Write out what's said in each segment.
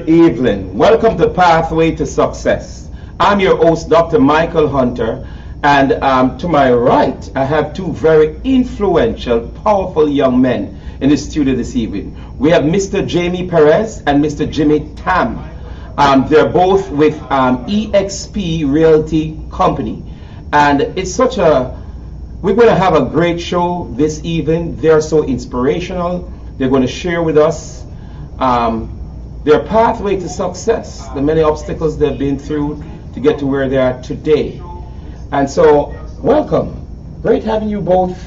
Good evening. Welcome to Pathway to Success. I'm your host, Dr. Michael Hunter, and to my right, I have two very influential, powerful young men in the studio this evening. We have Mr. Jamie Perez and Mr. Jimmy.Tam. They're both with EXP Realty Company, and it's we're going to have a great show this evening. They're so inspirational. They're going to share with us their pathway to success, the many obstacles they've been through to get to where they are today. And so, welcome. Great having you both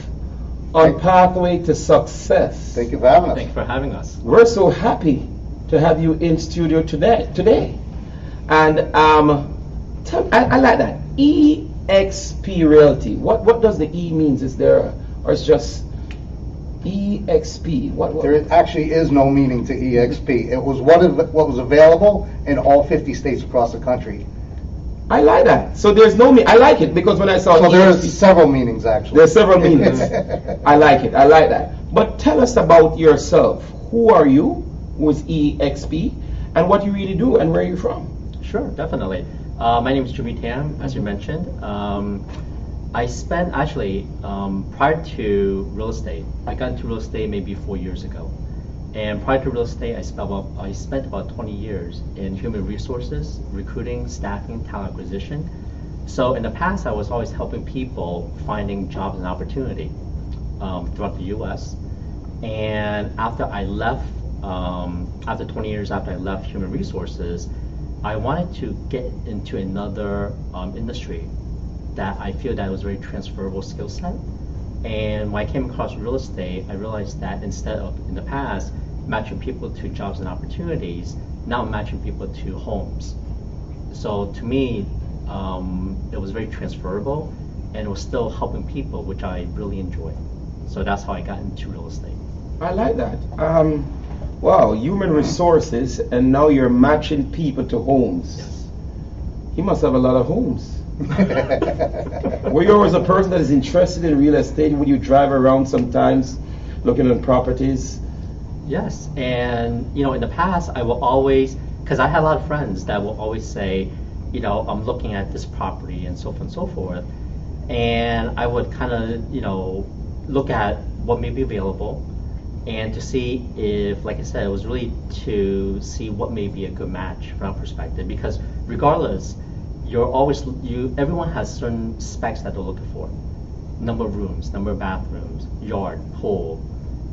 on Pathway to Success. Thank you for having us. Thanks for having us. We're so happy to have you in studio today. And I like that. EXP Realty. What does the E means? Is there, or it's just EXP? What? There actually is no meaning to EXP. It was what was available in all 50 states across the country. I like that. So there's no meaning. I like it because when I saw So EXP, there's several meanings actually. there's several meanings. I like it. I like that. But tell us about yourself. Who are you? Who is EXP? And what you really do and where you're from? Sure, definitely. My name is Jimmy.Tam, as you mentioned. I spent actually, prior to real estate, I got into real estate maybe 4 years ago. And prior to real estate, I spent about 20 years in human resources, recruiting, staffing, talent acquisition. So in the past, I was always helping people finding jobs and opportunity throughout the U.S. And after I left, after 20 years after I left human resources, I wanted to get into another industry that I feel that was a very transferable skill set. And when I came across real estate, I realized that instead of, in the past, matching people to jobs and opportunities, now I'm matching people to homes. So to me, it was very transferable, and it was still helping people, which I really enjoy. So that's how I got into real estate. I like that. Wow, human resources, and now you're matching people to homes. Yes. You must have a lot of homes. Were you always a person that is interested in real estate? Would you drive around sometimes looking at properties? Yes, and in the past I will always, because I had a lot of friends that will always say, I'm looking at this property and so forth and so forth, and I would kind of, look at what may be available, and to see if, like I said, it was really to see what may be a good match from our perspective, because regardless, everyone has certain specs that they're looking for. Number of rooms, number of bathrooms, yard, pool,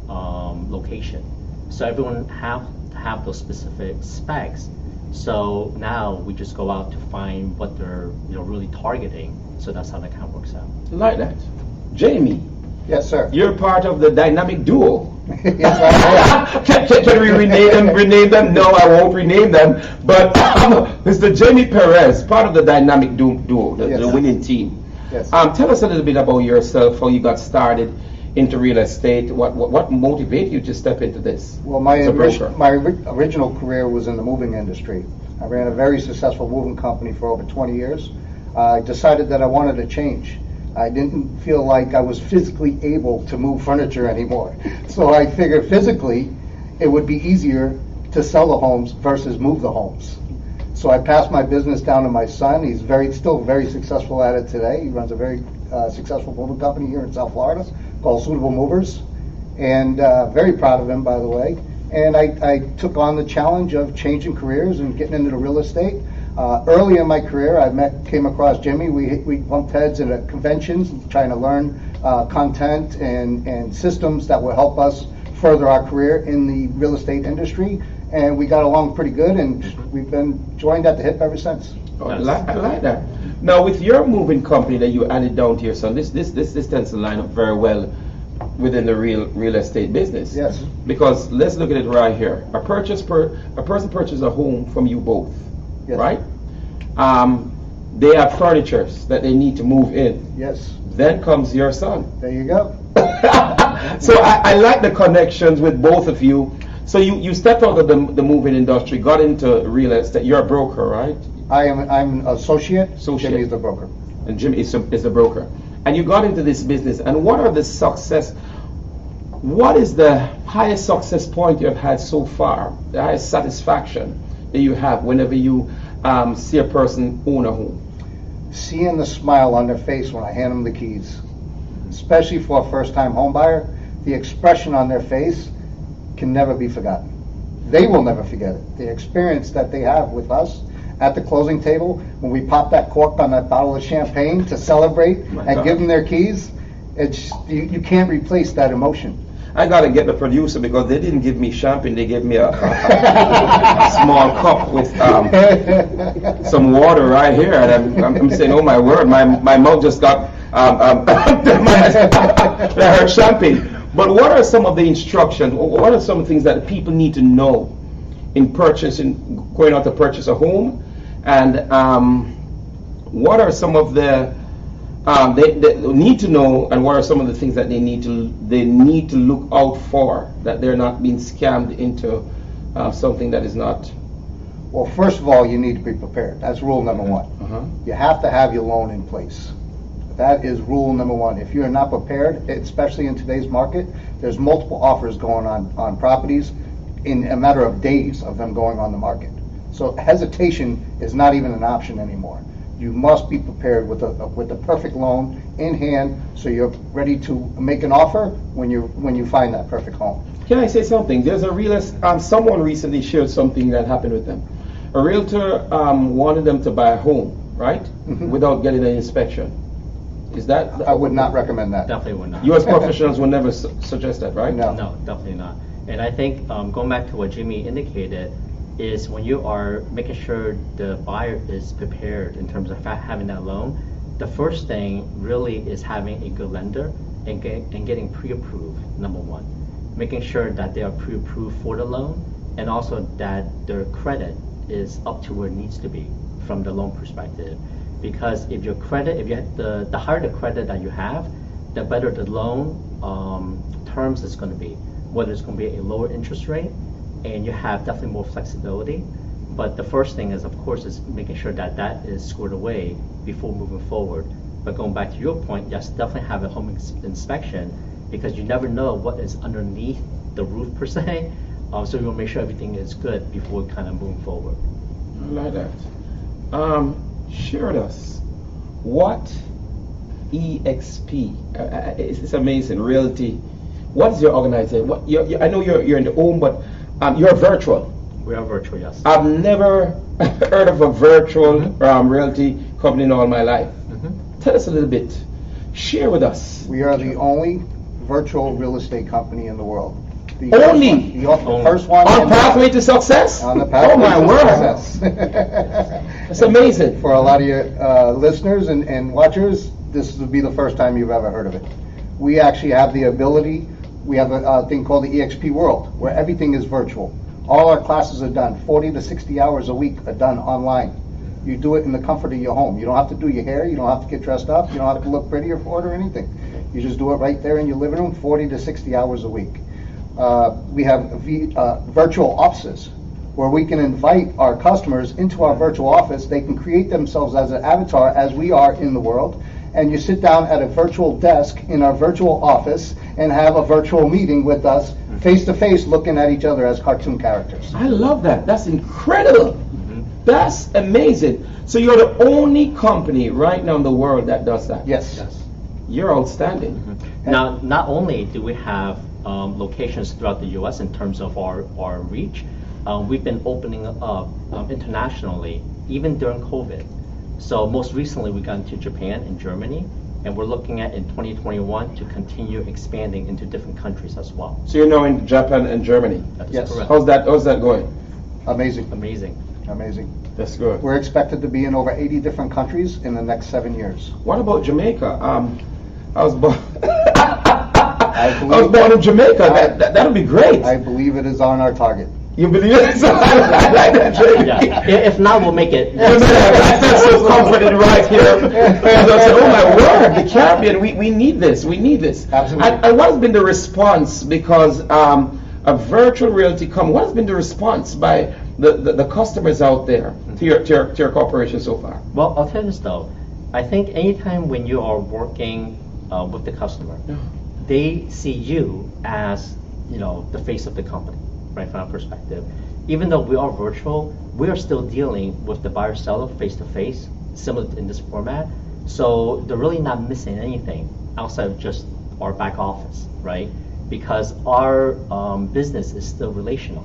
location. So everyone have to have those specific specs. So now we just go out to find what they're really targeting. So that's how that kind of works out. Like that. Jamie. Yes, sir. You're part of the dynamic duo. Yes, I am. Can we rename them? No, I won't rename them. But Mr. Jamie Perez, part of the dynamic duo, the Yes. winning team. Yes. Tell us a little bit about yourself, how you got started into real estate. What motivated you to step into this? Well, my as a broker? original career was in the moving industry. I ran a very successful moving company for over 20 years. I decided that I wanted to change. I didn't feel like I was physically able to move furniture anymore. So I figured physically it would be easier to sell the homes versus move the homes. So I passed my business down to my son. He's still very successful at it today. He runs a very successful moving company here in South Florida called Suitable Movers, and very proud of him, by the way. And I took on the challenge of changing careers and getting into the real estate. Early in my career, came across Jimmy. We bumped heads at conventions, trying to learn content and systems that will help us further our career in the real estate industry. And we got along pretty good, and we've been joined at the hip ever since. Oh, I like that. Now, with your moving company that you added down to your son, this tends to line up very well within the real estate business. Yes. Because let's look at it right here. A person purchases a home from you both, Yes. right? They have furnitures that they need to move in. Yes. Then comes your son. There you go. So I like the connections with both of you. So you stepped out of the moving industry, got into real estate. You're a broker, right? I'm an associate. Jimmy is the broker. And Jimmy is the broker. And you got into this business. And what is the highest success point you have had so far? The highest satisfaction that you have whenever you see a person own a home? Seeing the smile on their face when I hand them the keys, especially for a first-time home buyer, the expression on their face can never be forgotten. They will never forget it. The experience that they have with us at the closing table, when we pop that cork on that bottle of champagne to celebrate and give them their keys, it's you can't replace that emotion. I gotta get the producer because they didn't give me champagne. They gave me a small cup with some water right here, and I'm saying, oh my word, my mouth just got I heard champagne. But what are some of the instructions? What are some of the things that people need to know in going out to purchase a home, and what are some of the they need to know, and what are some of the things that they need to look out for, that they're not being scammed into something that is not? Well, first of all, you need to be prepared. That's rule number one. You have to have your loan in place. That is rule number one. If you're not prepared, especially in today's market, there's multiple offers going on properties in a matter of days of them going on the market. So hesitation is not even an option anymore. You must be prepared with the perfect loan in hand, so you're ready to make an offer when you find that perfect home. Can I say something? There's a realist. Someone recently shared something that happened with them. A realtor wanted them to buy a home, right, without getting an inspection. Is that? I would not recommend that. Definitely would not. U.S. professionals would never suggest that, right? No. No, definitely not. And I think going back to what Jimmy indicated, is when you are making sure the buyer is prepared in terms of having that loan, the first thing really is having a good lender and getting pre-approved, number one. Making sure that they are pre-approved for the loan, and also that their credit is up to where it needs to be from the loan perspective. Because if your credit, the higher the credit that you have, the better the loan terms is going to be. Whether it's going to be a lower interest rate, and you have definitely more flexibility. But the first thing is, of course, is making sure that that is squared away before moving forward. But going back to your point, yes, definitely have a home inspection, because you never know what is underneath the roof per se. So you want to make sure everything is good before kind of moving forward. I like that. Share with us what EXP. It's amazing. Realty. What is your organization? I know you're in the home, but you're virtual. We are virtual, yes. I've never heard of a virtual realty company in all my life. Tell us a little bit. Share with us. We are the only virtual real estate company in the world. The first one on pathway to success? On the pathway to success. It's amazing. For a lot of your listeners and watchers, this will be the first time you've ever heard of it. We actually have the ability. We have a thing called the EXP World, where everything is virtual. All our classes are done. 40 to 60 hours a week are done online. You do it in the comfort of your home. You don't have to do your hair. You don't have to get dressed up. You don't have to look prettier for it or anything. You just do it right there in your living room, 40 to 60 hours a week. We have virtual offices where we can invite our customers into our virtual office. They can create themselves as an avatar as we are in the world. And you sit down at a virtual desk in our virtual office and have a virtual meeting with us, face to face, looking at each other as cartoon characters. I love that. That's incredible. That's amazing. So you're the only company right now in the world that does that? Yes. You're outstanding. Now, not only do we have locations throughout the U.S. in terms of our reach, we've been opening up internationally, even during COVID. So most recently, we got into Japan and Germany, and we're looking at in 2021 to continue expanding into different countries as well. So you're now in Japan and Germany? That is Yes. correct. How's that going? Amazing. Amazing. That's good. We're expected to be in over 80 different countries in the next 7 years. What about Jamaica? I was born. I I was born in Jamaica. That would be great. I believe it is on our target. You believe it? I like that, Jay. Yeah. If not, we'll make it. I'm so comforted right here. Because I said, oh my word, the Caribbean, we need this. We need this. Absolutely. And what has been the response? Because a virtual realty company, what has been the response by the customers out there to your corporation so far? Well, I'll tell you this though. I think anytime when you are working with the customer, they see you as the face of the company, right, from our perspective. even though we are virtual, we are still dealing with the buyer-seller face-to-face, similar in this format. So they're really not missing anything outside of just our back office, right? Because our business is still relational.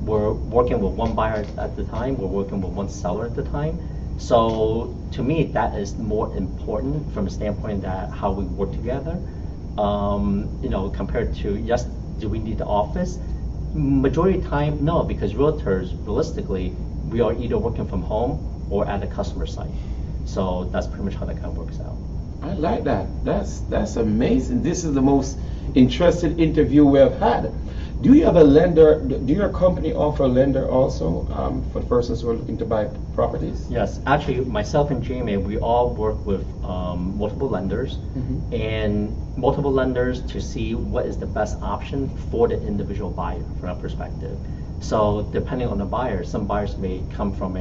We're working with one buyer at the time, we're working with one seller at the time. So to me, that is more important from a standpoint that how we work together. Compared to, yes, do we need the office? Majority of the time, no, because realtors, realistically, we are either working from home or at a customer site. So that's pretty much how that kind of works out. I like that. That's amazing. This is the most interesting interview we have had. Do you have a lender? Do your company offer a lender also for persons who are looking to buy properties? Yes, actually, myself and Jamie, we all work with multiple lenders, and multiple lenders to see what is the best option for the individual buyer from our perspective. So depending on the buyer, some buyers may come from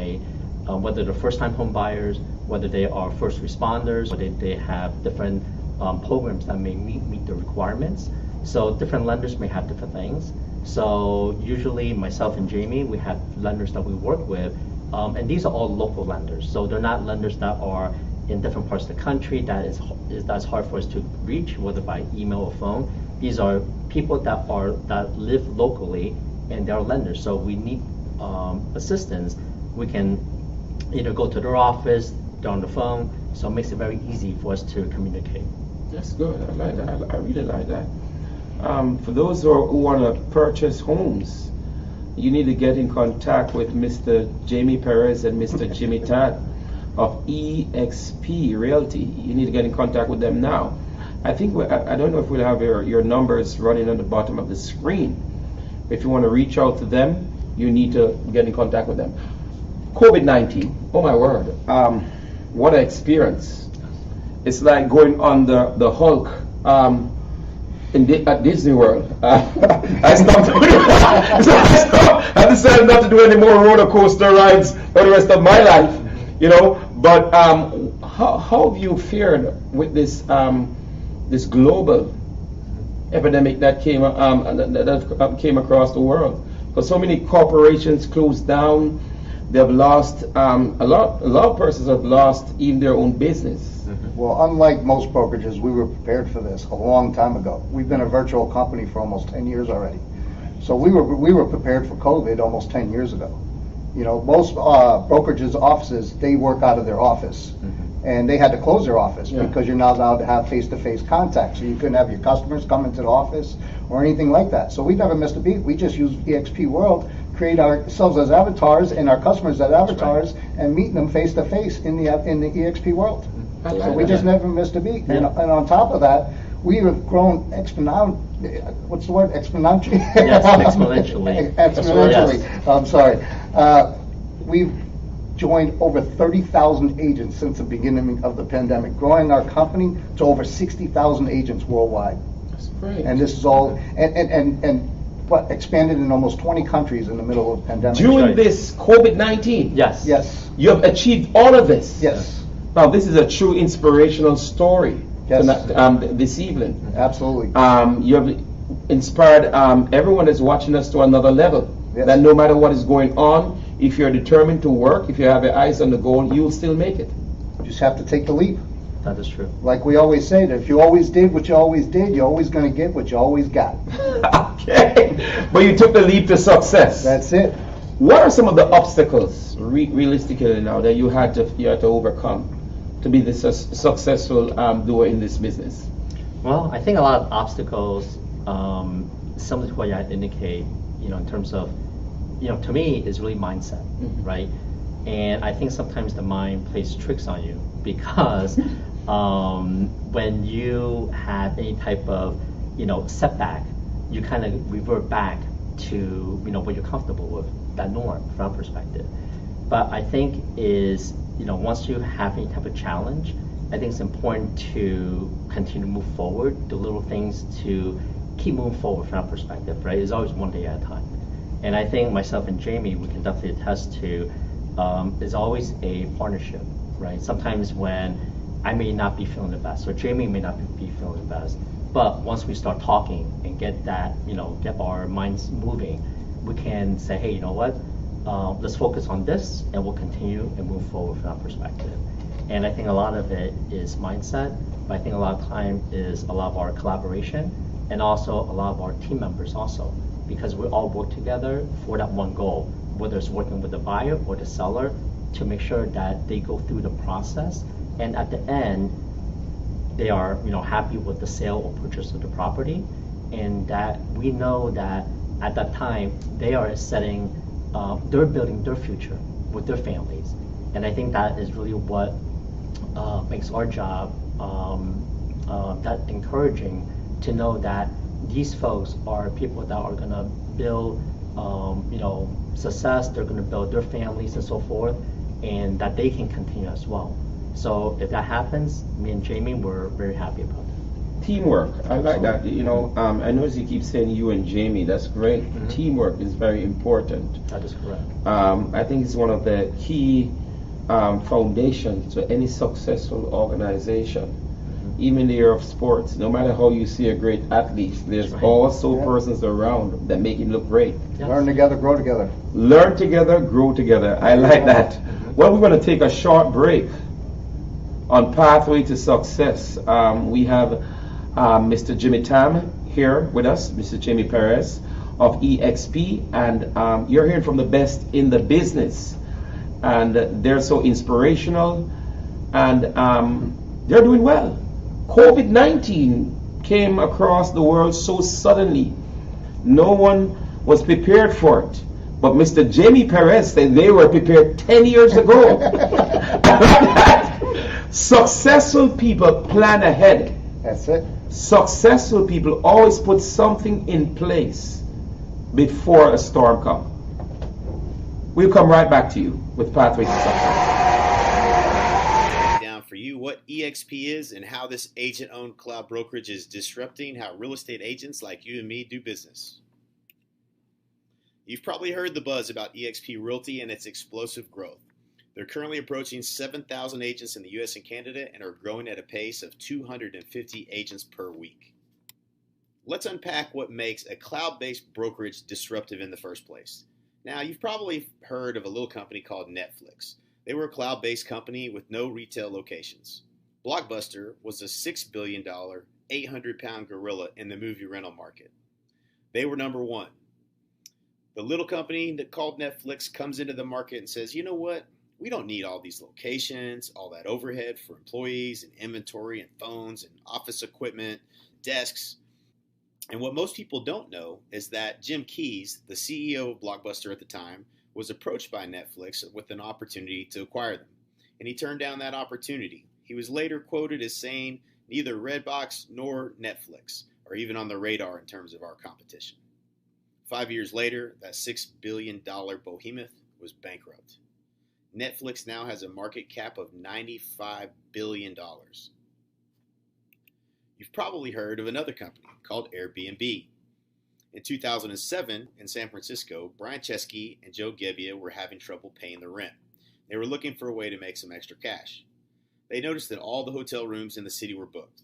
whether they're first-time home buyers, whether they are first responders, whether they have different programs that may meet the requirements. So different lenders may have different things. So usually myself and Jamie, we have lenders that we work with, and these are all local lenders. So they're not lenders that are in different parts of the country that's hard for us to reach, whether by email or phone. These are people that live locally, and they're lenders. So we need assistance. We can either go to their office, they're on the phone, so it makes it very easy for us to communicate. That's good. I like that. I really like that. For those who want to purchase homes, you need to get in contact with Mr. Jamie Perez and Mr. Jimmy.Tam of EXP Realty. You need to get in contact with them now. I think I don't know if we'll have your numbers running on the bottom of the screen. If you want to reach out to them, you need to get in contact with them. COVID-19, oh my word, what an experience. It's like going on the Hulk at Disney World. I decided not to do any more roller coaster rides for the rest of my life, But how have you fared with this this global epidemic that came across the world? Because so many corporations closed down. They've lost a lot of persons have lost even their own business. Well, unlike most brokerages, we were prepared for this a long time ago. We've been a virtual company for almost 10 years already. So we were prepared for COVID almost 10 years ago. Most brokerages offices, they work out of their office. And they had to close their office because you're not allowed to have face-to-face contact. So you couldn't have your customers come into the office or anything like that. So we never missed a beat. We just used EXP World, create ourselves as avatars and our customers as avatars, and meet them face-to-face in the EXP World. So we just never missed a beat. And on top of that, we have grown exponentially. What's the word? Exponentially? Yes, exponentially. Exponentially. Yes. I'm sorry. We've joined over 30,000 agents since the beginning of the pandemic, growing our company to over 60,000 agents worldwide. That's great. And this is all, and expanded in almost 20 countries in the middle of the pandemic. During this COVID-19, Yes. you have achieved all of this. Yes. Now, this is a true inspirational story Yes. this evening. Absolutely. You have inspired everyone that's watching us to another level. Yes. That no matter what is going on, if you're determined to work, if you have your eyes on the goal, you'll still make it. You just have to take the leap. That is true. Like we always say, that if you always did what you always did, you're always going to get what you always got. Okay. But you took the leap to success. That's it. What are some of the obstacles, realistically now, that you had to overcome to be the successful doer in this business? Well, I think a lot of obstacles, similar to what you had indicate, in terms of, to me, is really mindset, right? And I think sometimes the mind plays tricks on you because when you have any type of, setback, you kind of revert back to, what you're comfortable with, that norm from our perspective. But I think is, once you have any type of challenge, I think it's important to continue to move forward, do little things to keep moving forward from our perspective, right? It's always one day at a time. And I think myself and Jamie, we can definitely attest to, is always a partnership, right? Sometimes when I may not be feeling the best, or Jamie may not be feeling the best, but once we start talking and get that, get our minds moving, we can say, hey, you know what? Let's focus on this, and we'll continue and move forward from that perspective. And I think a lot of it is mindset, but I think a lot of time is a lot of our collaboration, and also a lot of our team members also, because we all work together for that one goal, whether it's working with the buyer or the seller, to make sure that they go through the process, and at the end, they are happy with the sale or purchase of the property, and that we know that at that time they are setting, they're building their future with their families, and I think that is really what makes our job that encouraging, to know that these folks are people that are going to build success, they're going to build their families and so forth, and that they can continue as well. So if that happens, me and Jamie, we're very happy about that. Teamwork, I like that. I know you keep saying you and Jamie, that's great. Mm-hmm. Teamwork is very important. That is correct. I think it's one of the key foundations to any successful organization. Mm-hmm. Even in the area of sports, no matter how you see a great athlete, there's also persons around that make him look great. Yes. Learn together, grow together. Learn together, grow together. I like that. Mm-hmm. Well, we're going to take a short break. On Pathway to Success, we have Mr. Jimmy.Tam here with us, Mr. Jamie Perez of EXP, and you're hearing from the best in the business, and they're so inspirational, and they're doing well. COVID-19 came across the world so suddenly. No one was prepared for it. But Mr. Jamie Perez said they were prepared 10 years ago. Successful people plan ahead. That's it. Successful people always put something in place before a storm comes. We'll come right back to you with Pathway to Success. Down for you what EXP is and how this agent-owned cloud brokerage is disrupting how real estate agents like you and me do business. You've probably heard the buzz about EXP Realty and its explosive growth. They're currently approaching 7,000 agents in the U.S. and Canada and are growing at a pace of 250 agents per week. Let's unpack what makes a cloud-based brokerage disruptive in the first place. Now, you've probably heard of a little company called Netflix. They were a cloud-based company with no retail locations. Blockbuster was a $6 billion, 800-pound gorilla in the movie rental market. They were number one. The little company that called Netflix comes into the market and says, you know what? We don't need all these locations, all that overhead for employees and inventory and phones and office equipment, desks. And what most people don't know is that Jim Keyes, the CEO of Blockbuster at the time, was approached by Netflix with an opportunity to acquire them. And he turned down that opportunity. He was later quoted as saying, neither Redbox nor Netflix are even on the radar in terms of our competition. 5 years later, that $6 billion behemoth was bankrupt. Netflix now has a market cap of $95 billion. You've probably heard of another company called Airbnb. In 2007, in San Francisco, Brian Chesky and Joe Gebbia were having trouble paying the rent. They were looking for a way to make some extra cash. They noticed that all the hotel rooms in the city were booked.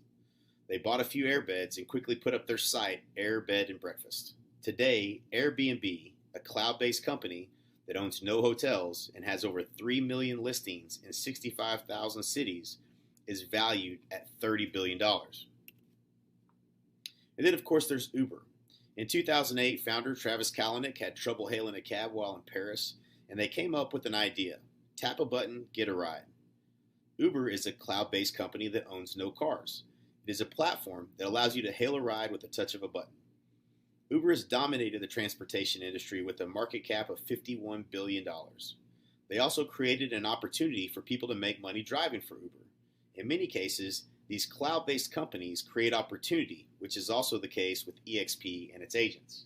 They bought a few airbeds and quickly put up their site, Air, Bed, and Breakfast. Today, Airbnb, a cloud-based company that owns no hotels and has over 3 million listings in 65,000 cities, is valued at $30 billion. And then, of course, there's Uber. In 2008, founder Travis Kalanick had trouble hailing a cab while in Paris, and they came up with an idea. Tap a button, get a ride. Uber is a cloud-based company that owns no cars. It is a platform that allows you to hail a ride with the touch of a button. Uber has dominated the transportation industry with a market cap of $51 billion. They also created an opportunity for people to make money driving for Uber. In many cases, these cloud-based companies create opportunity, which is also the case with EXP and its agents.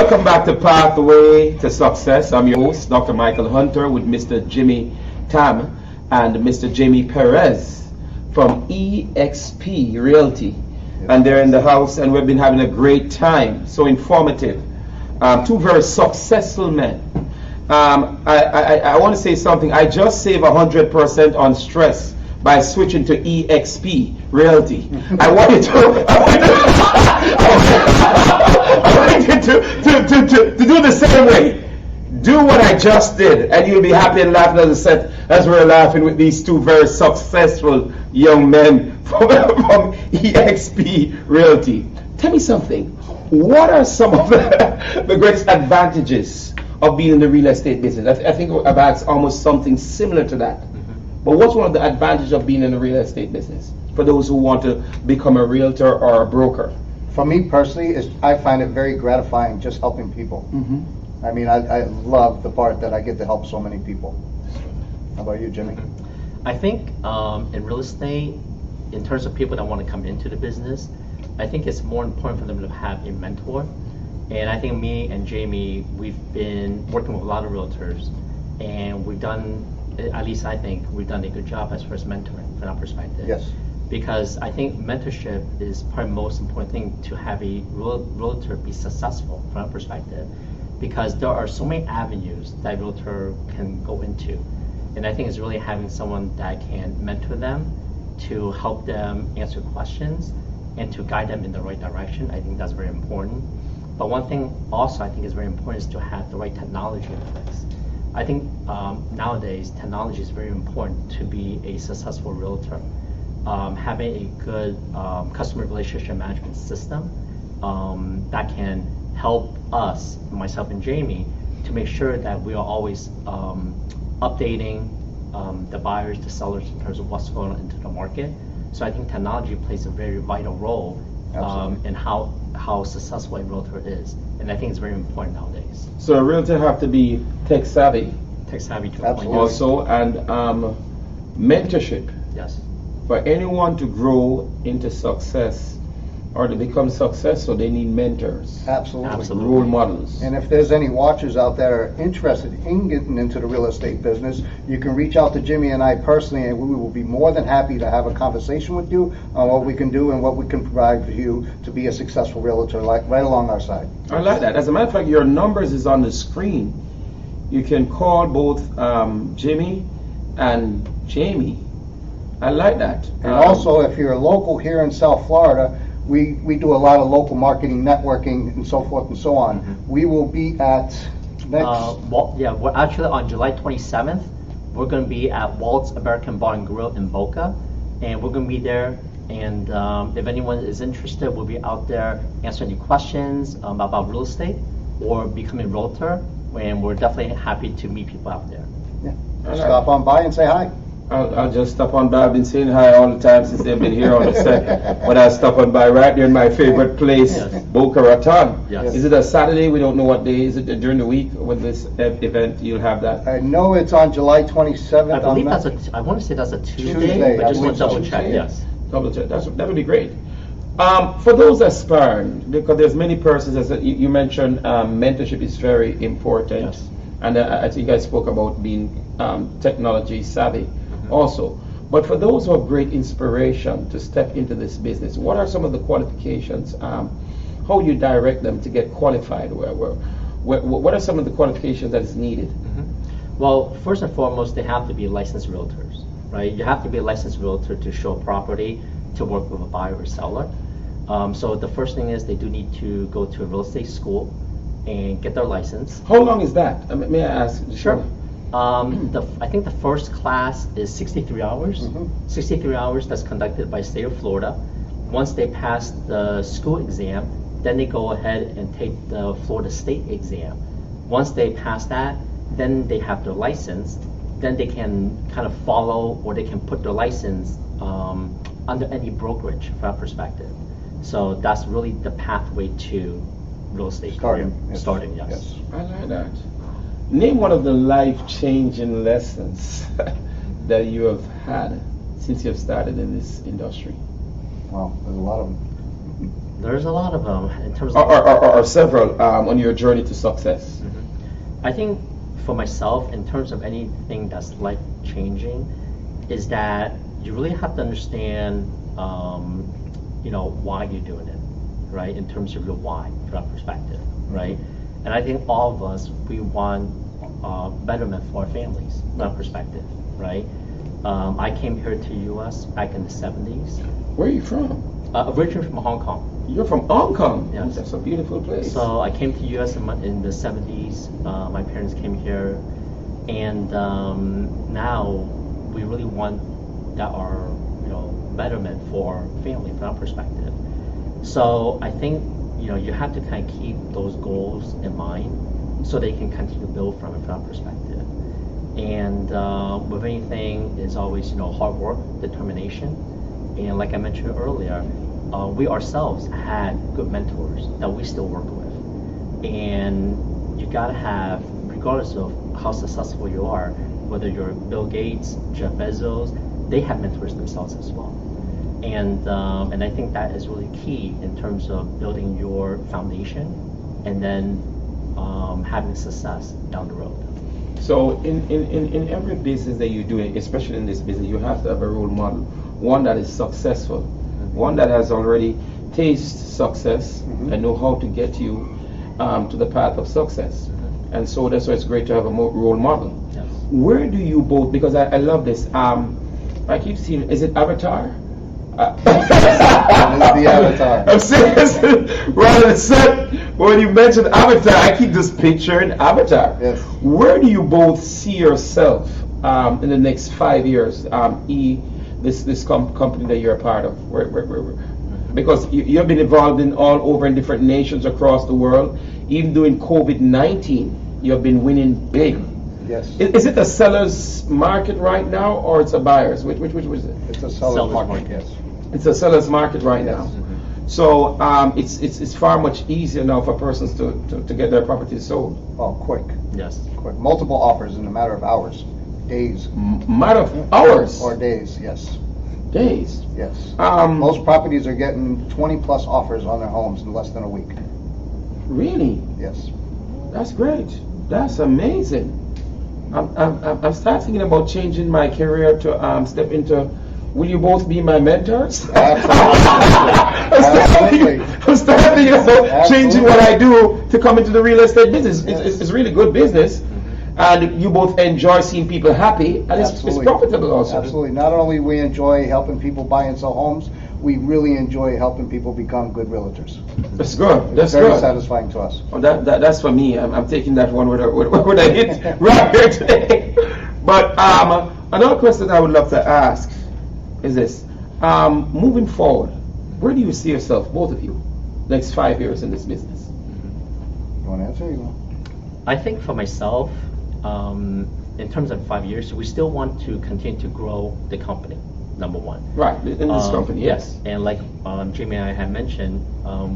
Welcome back to Pathway to Success. I'm your host, Dr. Michael Hunter, with Mr. Jimmy.Tam and Mr. Jamie Perez from EXP Realty. And they're in the house, and we've been having a great time. So informative. Two very successful men. I want to say something. I just saved 100% on stress by switching to EXP Realty. I wanted to do the same way. Do what I just did, and you'll be happy and laughing as we're laughing with these two very successful young men from EXP Realty. Tell me something. What are some of the greatest advantages of being in the real estate business? I think I've asked almost something similar to that. But what's one of the advantages of being in the real estate business for those who want to become a realtor or a broker? For me personally, I find it very gratifying just helping people. I mean, I love the part that I get to help so many people. How about you, Jimmy? I think in real estate, in terms of people that want to come into the business, I think it's more important for them to have a mentor. And I think me and Jamie, we've been working with a lot of realtors, and we've done, at least I think, we've done a good job as far as mentoring from that perspective. Yes. Because I think mentorship is probably the most important thing to have a realtor be successful from that perspective. Because there are so many avenues that a realtor can go into. And I think it's really having someone that can mentor them to help them answer questions and to guide them in the right direction. I think that's very important. But one thing also I think is very important is to have the right technology in place. I think nowadays technology is very important to be a successful realtor. Having a good customer relationship management system that can help us, myself and Jamie, to make sure that we are always updating the buyers, the sellers in terms of what's going on into the market. So I think technology plays a very vital role in how successful a realtor is. And I think it's very important nowadays. So a realtor have to be tech savvy. Tech savvy to a point. Also, and mentorship. Yes. For anyone to grow into success or to become successful, they need mentors. Absolutely. Role models. And if there's any watchers out there that are interested in getting into the real estate business, you can reach out to Jimmy and I personally, and we will be more than happy to have a conversation with you on what we can do and what we can provide for you to be a successful realtor right along our side. I like that. As a matter of fact, your numbers is on the screen. You can call both Jimmy and Jamie. I like that. And also, if you're local here in South Florida, we do a lot of local marketing, networking, and so forth and so on. We will be at next. We're actually on July 27th. We're going to be at Walt's American Bar and Grill in Boca, and we're going to be there. And if anyone is interested, we'll be out there answering any questions about real estate or becoming a realtor. And we're definitely happy to meet people out there. Yeah. Stop on by and say hi. I'll just stop on by. I've been saying hi all the time since they've been here on the set. But I'll stop on by right there in my favorite place, Boca Raton. Yes. Is it a Saturday? We don't know what day. Is it during the week with this event? You'll have that. I know it's on July 27th. I believe I want to say that's a Tuesday. I just want to double check. Yes. Double check. That would be great. For those aspiring, because there's many persons, as you mentioned, mentorship is very important. Yes. And I think I spoke about being technology savvy also. But for those who have great inspiration to step into this business, what are some of the qualifications? How you direct them to get qualified? What are some of the qualifications that is needed? Well, first and foremost, they have to be licensed realtors, right? You have to be a licensed realtor to show property, to work with a buyer or seller. So the first thing is they do need to go to a real estate school and get their license. How long is that? May I ask? Sure. I think the first class is 63 hours. 63 hours that's conducted by state of Florida. Once they pass the school exam, then they go ahead and take the Florida State exam. Once they pass that, then they have their license. Then they can kind of follow, or they can put their license under any brokerage from that perspective. So that's really the pathway to real estate Starting, career. yes. Starting, yes. I like that. Name one of the life-changing lessons that you have had since you have started in this industry. Well, there's a lot of them. There's a lot of them in terms or, of. or several on your journey to success? I think for myself, in terms of anything that's life changing, is that you really have to understand, why you're doing it, right? In terms of your why, from that perspective, right? And I think all of us, we want betterment for our families, from that perspective, right? I came here to U.S. back in the 70s. Where are you from? Originally from Hong Kong. You're from Hong Kong? Yes. That's a beautiful place. So I came to U.S. in the 70s. My parents came here, and now we really want that our betterment for our family from that perspective. So I think you have to kind of keep those goals in mind so they can continue to build from it from that perspective. And with anything, it's always hard work, determination, and like I mentioned earlier, we ourselves had good mentors that we still work with. And you gotta have, regardless of how successful you are, whether you're Bill Gates, Jeff Bezos, they have mentors themselves as well. And I think that is really key in terms of building your foundation and then having success down the road. So in every business that you're doing, especially in this business, you have to have a role model, one that is successful, one that has already tasted success and know how to get you to the path of success. And so that's why it's great to have a role model. Yes. Where do you both, because I love this, I keep seeing, is it Avatar? The Avatar. I'm serious. Rather than set, when you mentioned Avatar, I keep just picturing Avatar. Yes. Where do you both see yourself in the next 5 years? This company that you're a part of. Where? Because you've been involved in all over in different nations across the world. Even during COVID-19, you've been winning big. Yes. Is it a seller's market right now, or it's a buyer's? Which was it? It's a seller's market, yes. It's a seller's market right Yes. now. So it's far much easier now for persons to get their properties sold. Oh, quick. Yes. Quick. Multiple offers in a matter of hours. Days. Matter of hours. Or days, yes. Days. Yes. Um, Most properties are getting 20 plus offers on their homes in less than a week. Really? Yes. That's great. That's amazing. I'm starting thinking about changing my career to step into. Will you both be my mentors? Absolutely. I'm starting thinking about changing what I do to come into the real estate business. It's really good business, and you both enjoy seeing people happy, and it's profitable also. Absolutely. Not only we enjoy helping people buy and sell homes, we really enjoy helping people become good realtors. That's good. That's very good. satisfying to us. Well, that's for me. I'm taking that one with a hit right here today. But another question I would love to ask is this: moving forward, where do you see yourself, both of you, next 5 years in this business? You want to answer? You want? I think for myself, in terms of 5 years, we still want to continue to grow the company, number one. Right, in this company, yes. And like Jimmy and I had mentioned,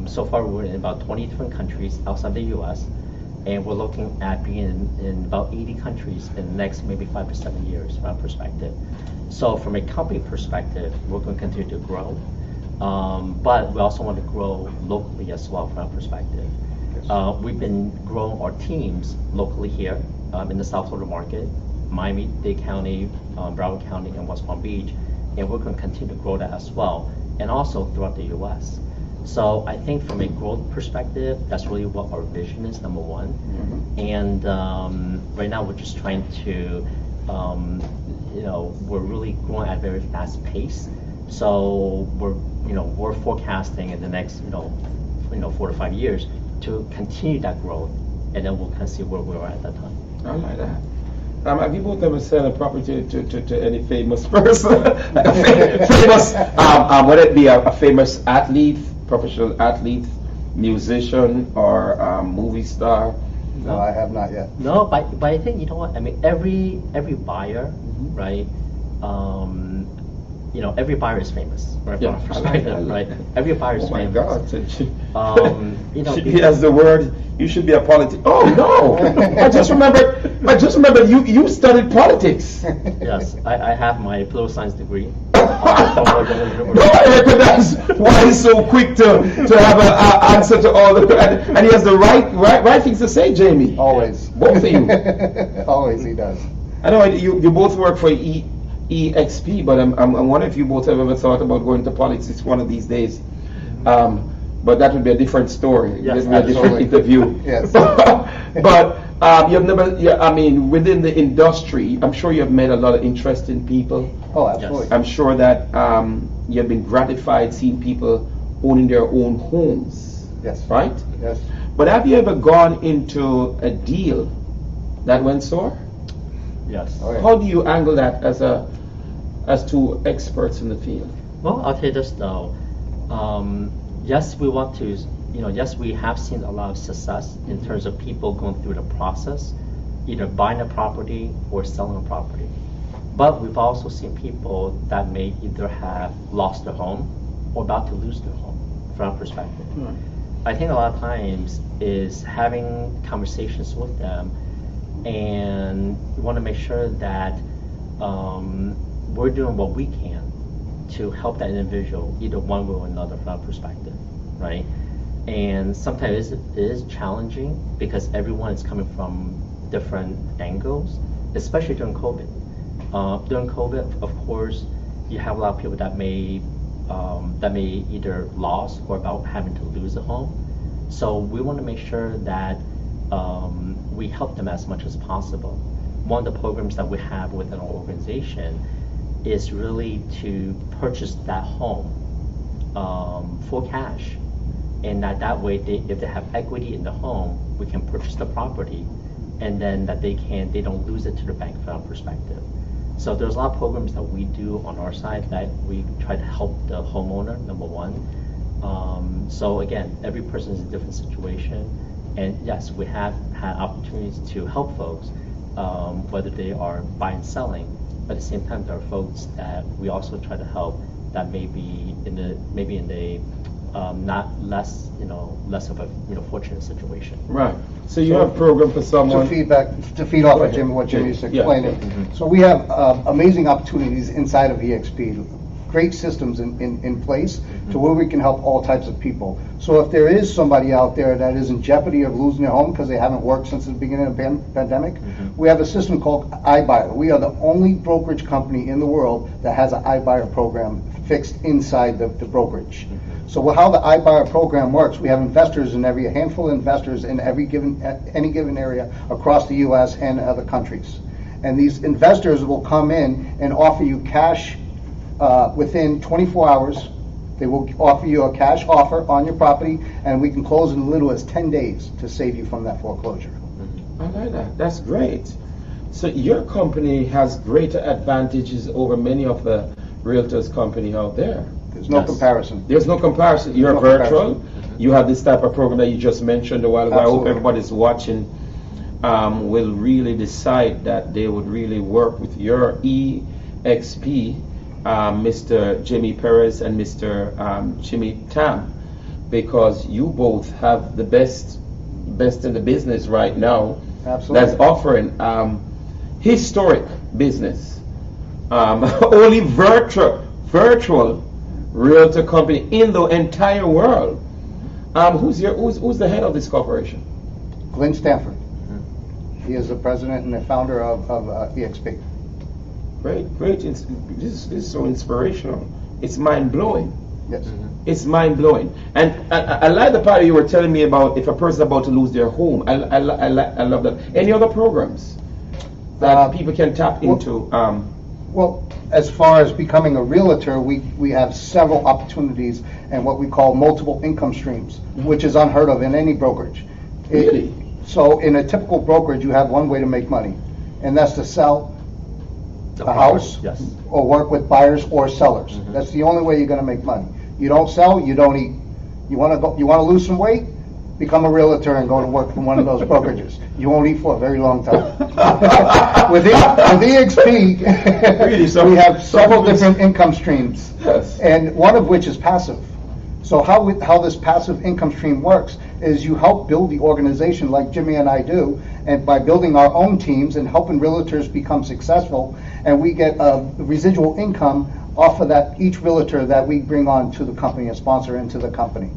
so far we're in about 20 different countries outside the U.S., and we're looking at being in about 80 countries in the next maybe 5 to 7 years from our perspective. So from a company perspective, we're going to continue to grow, but we also want to grow locally as well from our perspective. We've been growing our teams locally here in the South Florida market, Miami-Dade County, Broward County, and West Palm Beach, and we're going to continue to grow that as well, and also throughout the U.S. So I think from a growth perspective, that's really what our vision is, number one. And right now we're just trying to, we're really growing at a very fast pace. So we're forecasting in the next, 4 to 5 years to continue that growth, and then we'll kind of see where we're at that time. I like that. Have you both ever sell a property to any famous person? Famous, would it be a famous athlete, professional athlete, musician, or movie star? No, I have not yet. No, but I think, you know what, I mean, every buyer, right, every buyer is famous, right? Yeah, From our perspective, right? Every buyer is famous. Oh my God! He has the word. You should be a politician. Oh no! I just remembered. You studied politics. Yes, I have my political science degree. No, I recognize why he's so quick to have an answer to all the, and he has the right things to say, Jamie. Always. Both of you. Always he does. I know you both work for EXP, but I'm wondering if you both have ever thought about going to politics one of these days. But that would be a different story. Yes, It would be a different interview. Yes. But you've never, within the industry, I'm sure you've met a lot of interesting people. Oh, absolutely. I'm sure that you've been gratified seeing people owning their own homes. Yes. Right? Yes. But have you ever gone into a deal that went sour? Yes. Oh, yeah. How do you angle that as two experts in the field? Well, I'll tell you this though. Yes, we want to, yes, we have seen a lot of success in terms of people going through the process, either buying a property or selling a property. But we've also seen people that may either have lost their home or about to lose their home from our perspective. I think a lot of times is having conversations with them, and we want to make sure that we're doing what we can to help that individual either one way or another from our perspective, right? And sometimes it is challenging because everyone is coming from different angles, especially during COVID. During COVID, of course, you have a lot of people that may either lost or about having to lose a home. So we want to make sure that we help them as much as possible. One of the programs that we have within our organization is really to purchase that home for cash, and that way, if they have equity in the home, we can purchase the property, and then that they don't lose it to the bank from our perspective. So there's a lot of programs that we do on our side that we try to help the homeowner, number one. So again, every person is in a different situation, and yes, we have had opportunities to help folks, whether they are buying and selling. But at the same time, there are folks that we also try to help that may be in the not less of a fortunate situation. Right. So you have a program for someone. To feed off of what Jimmy's explaining. Yeah. So we have amazing opportunities inside of EXP. Great systems in place to where we can help all types of people. So if there is somebody out there that is in jeopardy of losing their home because they haven't worked since the beginning of the pandemic, we have a system called iBuyer. We are the only brokerage company in the world that has an iBuyer program fixed inside the brokerage. So how the iBuyer program works, we have investors in a handful of investors in any given area across the U.S. and other countries. And these investors will come in and offer you cash within 24 hours. They will offer you a cash offer on your property, and we can close in as little as 10 days to save you from that foreclosure. I like that. That's great. So your company has greater advantages over many of the realtors company out there. There's no comparison. There's no comparison. You're virtual. You have this type of program that you just mentioned a while ago. Absolutely. I hope everybody's watching will really decide that they would really work with your EXP, Mr. Jimmy Perez and Mr. Jimmy.Tam, because you both have the best in the business right now. Absolutely. That's offering historic business. Only virtual realtor company in the entire world. Who's the head of this corporation? Glenn Stanford. He is the president and the founder of EXP. Great. This is so inspirational. It's mind-blowing. Yes. It's mind-blowing. And I like the part you were telling me about if a person's about to lose their home. I love that. Any other programs that people can tap into? Well, as far as becoming a realtor, we have several opportunities and what we call multiple income streams, which is unheard of in any brokerage. Really? So in a typical brokerage, you have one way to make money, and that's to sell a house, yes, or work with buyers or sellers. That's the only way you're going to make money. You don't sell, you don't eat. You want to lose some weight? Become a realtor and go to work for one of those brokerages. You won't eat for a very long time. with EXP, Really, we have several different income streams, Yes. and one of which is passive. So how this passive income stream works is you help build the organization like Jimmy and I do, and by building our own teams and helping realtors become successful, and we get a residual income off of that each realtor that we bring on to the company and sponsor into the company.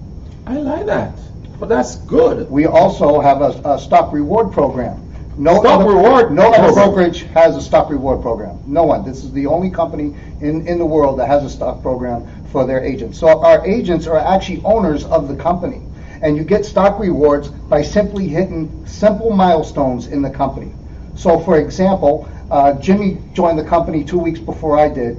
I like that. Well, that's good. We also have a stock reward program. No Stock other program. brokerage has a stock reward program. No one. This is the only company in the world that has a stock program for their agents. So our agents are actually owners of the company. And you get stock rewards by simply hitting simple milestones in the company. So for example, Jimmy joined the company 2 weeks before I did.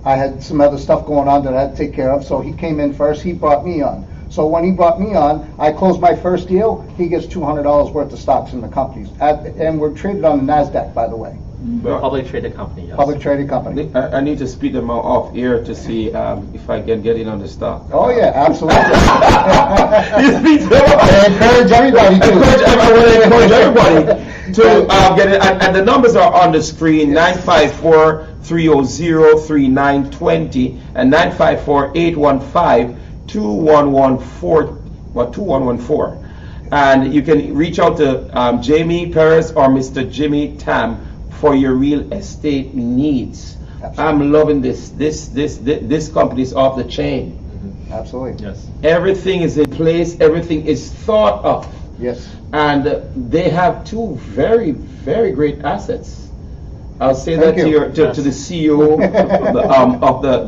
I had some other stuff going on that I had to take care of, so he came in first. He brought me on. So when he brought me on, I closed my first deal. He gets $200 worth of stocks in the companies. And we're traded on the NASDAQ, by the way. Public traded company, yes. Public traded company. I need to speak them off air to see if I can get in on the stock. Oh, yeah, absolutely. You speak them off. I encourage everybody to. I want to encourage everybody to get it. And the numbers are on the screen, 954-300-3920 and 954-815-2114. And you can reach out to Jamie Perez or Mr. Jimmy.Tam for your real estate needs. Absolutely. I'm loving this. This company is off the chain. Mm-hmm. Absolutely. Yes. Everything is in place. Everything is thought of. Yes. And they have two very, very great assets. I'll say Thank that you. to the CEO of the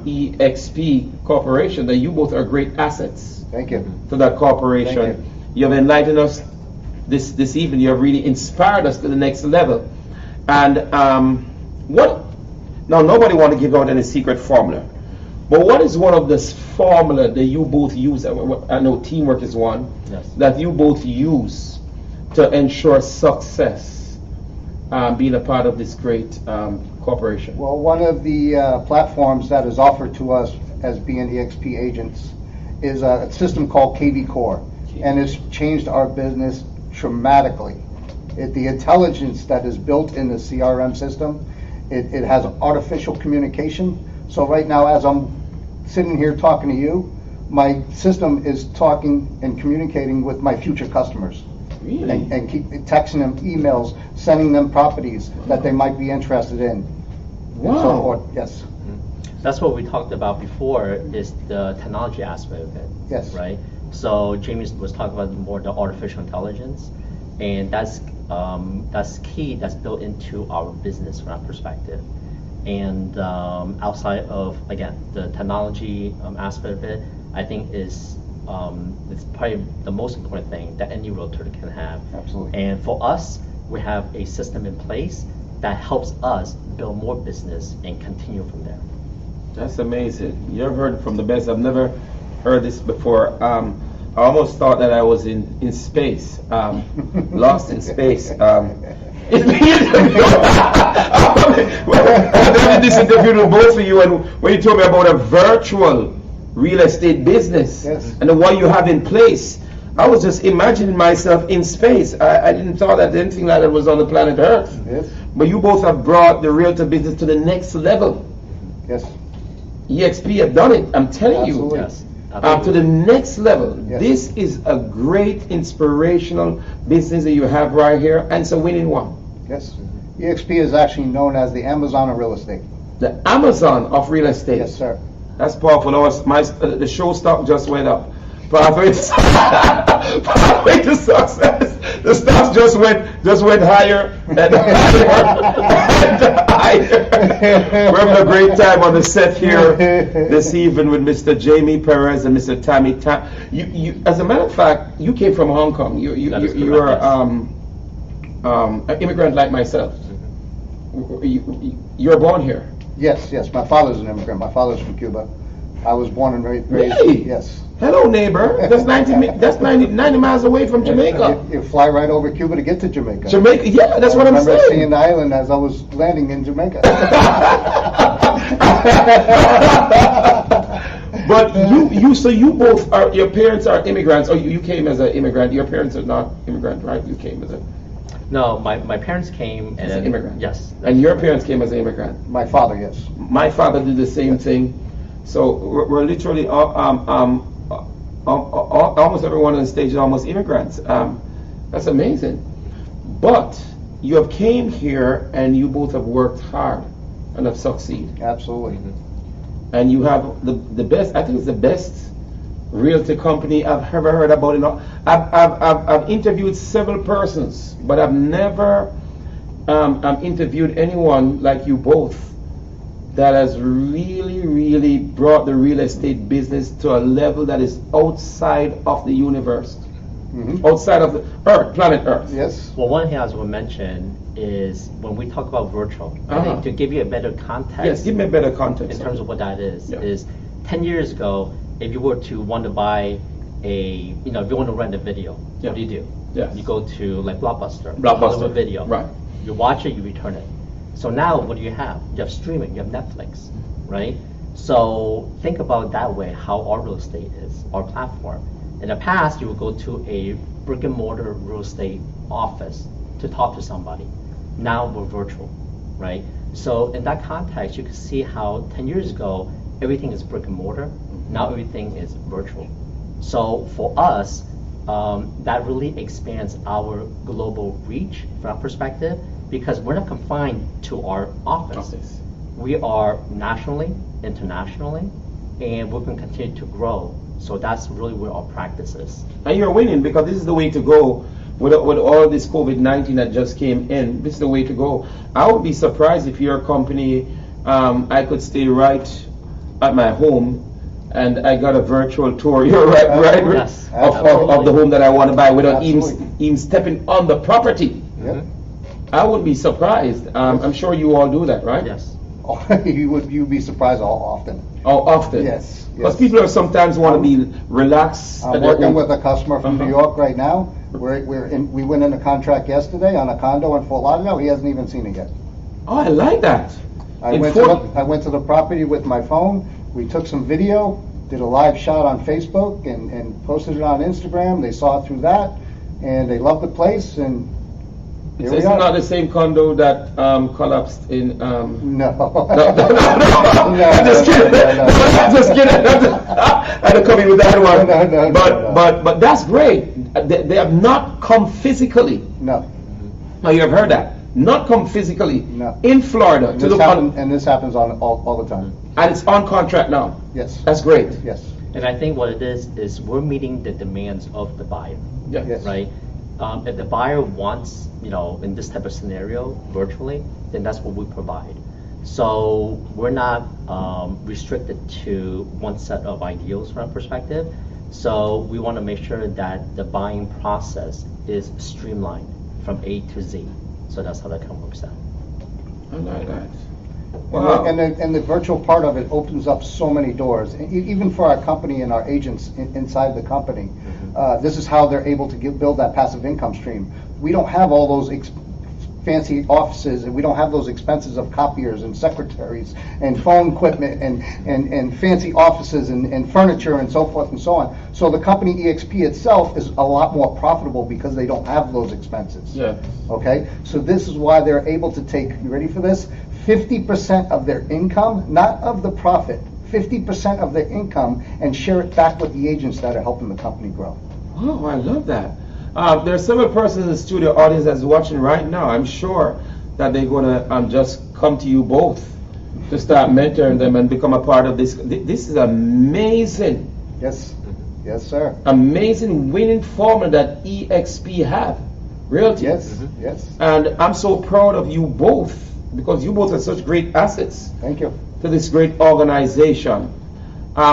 EXP Corporation, that you both are great assets Thank you. to that corporation. Thank You have enlightened us this evening. You have really inspired us to the next level. And what? Now, nobody want to give out any secret formula, but what is one of this formula that you both use? I know teamwork is one. Yes. That you both use to ensure success. Being a part of this great corporation. Well, one of the platforms that is offered to us as being EXP agents is a system called KV Core, and it's changed our business dramatically. The intelligence that is built in the CRM system, it has artificial communication. So right now, as I'm sitting here talking to you, my system is talking and communicating with my future customers. Really? And keep texting them emails, sending them properties that they might be interested in. Wow. And so forth. Yes. That's what we talked about before, is the technology aspect of it. Yes. Right? So Jamie was talking about more the artificial intelligence, and that's key, that's built into our business from that perspective. And outside of, again, the technology aspect of it, I think is it's probably the most important thing that any realtor can have. Absolutely. And for us, we have a system in place that helps us build more business and continue from there. That's amazing. You ever heard from the best? I've never heard this before. I almost thought that I was in space, lost in space. I did this interview with both of you, and when you told me about a virtual real estate business, yes, and the one you have in place, I was just imagining myself in space. I didn't thought that anything like that was on the planet Earth. Yes. But you both have brought the realtor business to the next level. Yes. EXP have done it. I'm telling Absolutely. you. Yes. To the next level. Yes. This is a great inspirational business that you have right here, and it's a winning one. Yes. EXP is actually known as the Amazon of real estate. The Amazon of real estate. Yes, sir. That's powerful. The show stock just went up. Pathway to success. The stocks just went higher and higher. We're having a great time on the set here this evening with Mr. Jamie Perez and Mr. Tam. You, as a matter of fact, you came from Hong Kong. You are an immigrant like myself. You were born here. Yes, yes. My father's an immigrant. My father's from Cuba. I was born and raised. Really? Yes. Hello, neighbor. That's 90 miles away from Jamaica. You fly right over Cuba to get to Jamaica. Jamaica, yeah, that's what I'm I remember saying. seeing the island as I was landing in Jamaica. But so you both are, your parents are immigrants, or you came as an immigrant. Your parents are not immigrant, right? You came as a... No, my parents came as an immigrant. Yes. And your parents came as an immigrant. My father, yes. My father did the same thing. So we're literally almost everyone on the stage is almost immigrants. That's amazing. But you have came here and you both have worked hard and have succeeded. Absolutely. And you have the best, I think it's the best realty company I've ever heard about. I've interviewed several persons, but I've never interviewed anyone like you both that has really brought the real estate business to a level that is outside of the universe, outside of the Earth, planet Earth. Yes. Well, one thing I was going to mention is when we talk about virtual, I think to give you a better context. Yes, give me a better context. In terms of what that is, Yeah. is 10 years ago, if you were to want to buy if you want to rent a video, Yeah. what do you do? Yes. You go to like Blockbuster, Blockbuster. Video. Right. You watch it, you return it. So now what do you have? You have streaming, you have Netflix, right? So think about it that way, how our real estate is, our platform. In the past, you would go to a brick and mortar real estate office to talk to somebody. Now we're virtual, right? So in that context, you can see how 10 years ago, everything is brick and mortar. Now everything is virtual. So for us, that really expands our global reach from our perspective, because we're not confined to our office. We are nationally, internationally, and we're going to continue to grow. So that's really where our practice is. And you're winning, because this is the way to go. With all this COVID-19 that just came in, this is the way to go. I would be surprised if your company, I could stay right at my home and I got a virtual tour. You're right, Yes, of the home that I want to buy without Absolutely. even stepping on the property. Yep. I wouldn't be surprised. I'm sure you all do that, right? Yes. You'd be surprised how often. Oh, often. Yes. Because people are sometimes want to be relaxed. I'm working with a customer from New York right now. We went in a contract yesterday on a condo in Fort Lauderdale. He hasn't even seen it yet. Oh, I like that. I went to the property with my phone. We took some video, did a live shot on Facebook, and posted it on Instagram. They saw it through that, and they loved the place. And here It's we are. not the same condo that collapsed in. No. No. I'm just kidding. I'm just kidding. I had to come in with that one. No. But that's great. They have not come physically. No. Now you have heard that. Not come physically. No. In Florida. And this happens all the time. And it's on contract now. Yes. That's great. Yes. And I think what it is we're meeting the demands of the buyer, Yeah. Yes. right? If the buyer wants, in this type of scenario, virtually, then that's what we provide. So we're not restricted to one set of ideals from our perspective. So we want to make sure that the buying process is streamlined from A to Z. So that's how that kind of works out. I like that. Wow. And the virtual part of it opens up so many doors, even for our company and our agents inside the company. This is how they're able to build that passive income stream. We don't have all those fancy offices, and we don't have those expenses of copiers and secretaries and phone equipment and fancy offices and furniture and so forth and so on. So the company EXP itself is a lot more profitable because they don't have those expenses. Yeah. Okay, so this is why they're able to take, you ready for this? 50% of their income, not of the profit, 50% of their income, and share it back with the agents that are helping the company grow. Oh, I love that. There are several persons in the studio audience that's watching right now. I'm sure that they're going to just come to you both to start mentoring them and become a part of this. This is amazing. Yes, yes, sir. Amazing winning formula that EXP have. Realty. Yes, yes. And I'm so proud of you both, because you both are such great assets Thank you. to this great organization.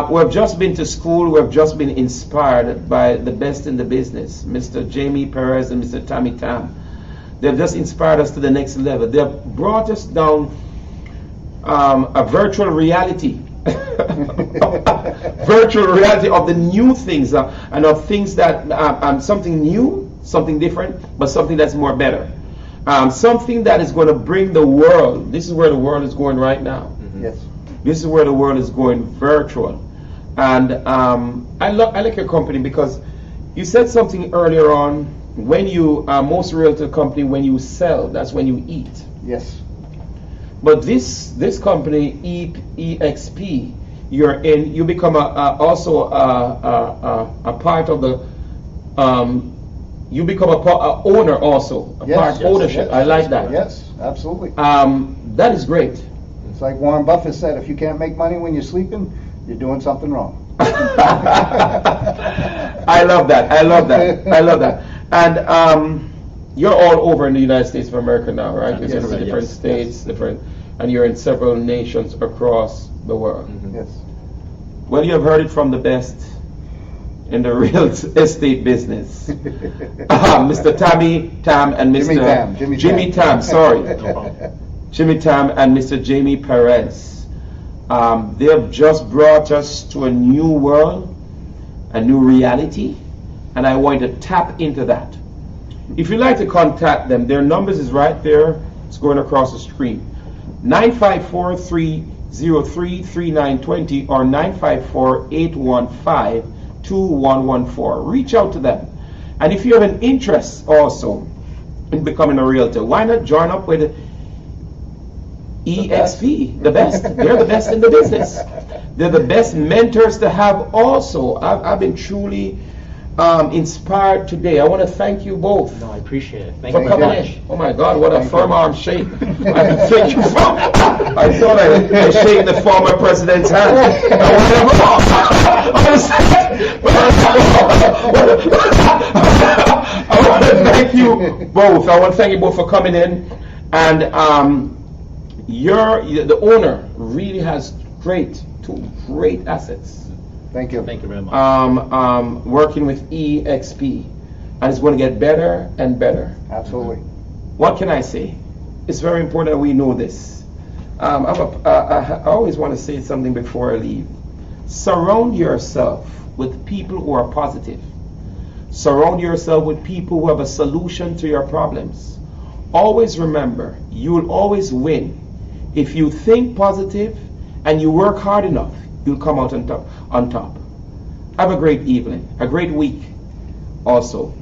We've just been to school. We've just been inspired by the best in the business, Mr. Jamie Perez and Mr. Jimmy.Tam. They've just inspired us to the next level. They've brought us down a virtual reality. Virtual reality of the new things and of things that something new, something different, but something that's more better. Something that is going to bring the world. This is where the world is going right now. Yes. This is where the world is going, virtual. And I like your company because you said something earlier on. When you most realtor company, when you sell, that's when you eat. Yes. But this company EXP, you become also a part of the you become a owner also, a part ownership. yes, I like that. Yes, absolutely. That is great. It's like Warren Buffett said, if you can't make money when you're sleeping, you're doing something wrong. I love that. I love that. I love that. And you're all over in the United States of America now, right? You're in different states, different, and you're in several nations across the world. Yes. Well, you have heard it from the best in the real estate business. Mr. Tam and Mr. Jimmy.Tam, sorry. Jimmy.Tam and Mr. Jamie Perez. They have just brought us to a new world, a new reality, and I want to tap into that. If you'd like to contact them, their numbers is right there. It's going across the screen. 954-303-3920 or 954-815-2114. Reach out to them. And if you have an interest also in becoming a realtor, why not join up with EXP, the best. They're the best in the business. They're the best mentors to have also. I've been truly inspired today. I want to thank you both. No, I appreciate it. Thank for you coming very much. in. Oh my God, what a firm arm shake. Thank you I thought I shake the former president's hand. I want to thank you both. I want to thank you both for coming in. And the owner really has two great assets. Thank you. Thank you very much. Working with EXP, and it's going to get better and better. Absolutely. What can I say? It's very important that we know this. I always want to say something before I leave. Surround yourself with people who are positive. Surround yourself with people who have a solution to your problems. Always remember, you will always win. If you think positive and you work hard enough, you'll come out on top. Have a great evening, a great week also.